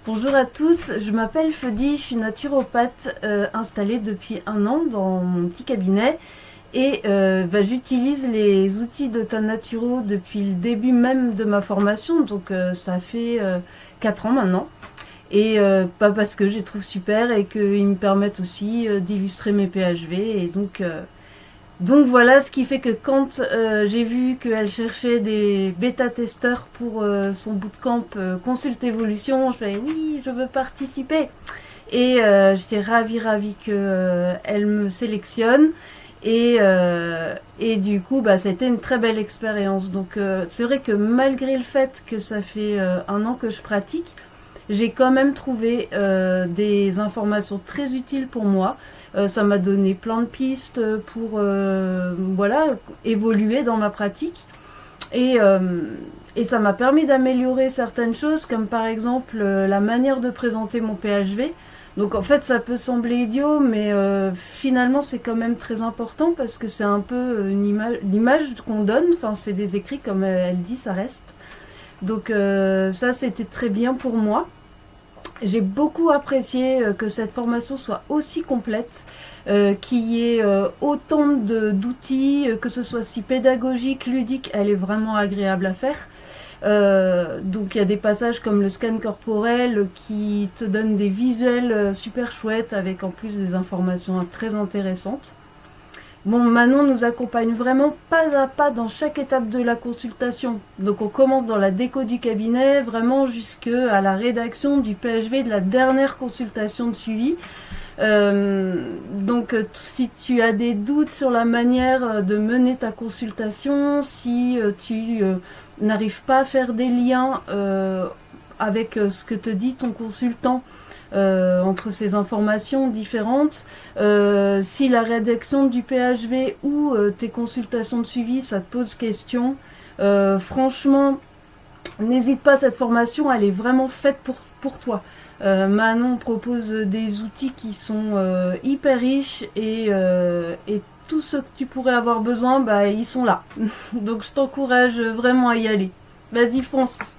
Bonjour à tous, je m'appelle Fedi, je suis naturopathe installée depuis 1 an dans mon petit cabinet et j'utilise les outils d'Ota Naturo depuis le début même de ma formation, donc ça fait 4 ans maintenant. Et pas parce que je les trouve super et qu'ils me permettent aussi d'illustrer mes PHV et donc voilà, ce qui fait que quand j'ai vu qu'elle cherchait des bêta-testeurs pour son bootcamp Consulte Évolution, je fais oui, je veux participer. Et j'étais ravie qu'elle me sélectionne. Et du coup, ça a été une très belle expérience. Donc c'est vrai que malgré le fait que ça fait 1 an que je pratique, j'ai quand même trouvé des informations très utiles pour moi. Ça m'a donné plein de pistes pour voilà, évoluer dans ma pratique. Et, euh, et ça m'a permis d'améliorer certaines choses, comme par exemple la manière de présenter mon PHV. Donc en fait, ça peut sembler idiot, mais finalement, c'est quand même très important parce que c'est un peu l'image qu'on donne. Enfin, c'est des écrits, comme elle dit, ça reste. Donc ça, c'était très bien pour moi. J'ai beaucoup apprécié que cette formation soit aussi complète, qu'il y ait autant d'outils, que ce soit si pédagogique, ludique, elle est vraiment agréable à faire. Donc il y a des passages comme le scan corporel qui te donne des visuels super chouettes avec en plus des informations très intéressantes. Bon, Manon nous accompagne vraiment pas à pas dans chaque étape de la consultation. Donc on commence dans la déco du cabinet, vraiment jusqu'à la rédaction du PHV de la dernière consultation de suivi. Si tu as des doutes sur la manière de mener ta consultation, si tu n'arrives pas à faire des liens avec ce que te dit ton consultant, entre ces informations différentes. Si la rédaction du PHV ou tes consultations de suivi, ça te pose question, franchement, n'hésite pas, cette formation, elle est vraiment faite pour toi. Manon propose des outils qui sont hyper riches et tout ce que tu pourrais avoir besoin, ils sont là. Donc je t'encourage vraiment à y aller. Vas-y, fonce.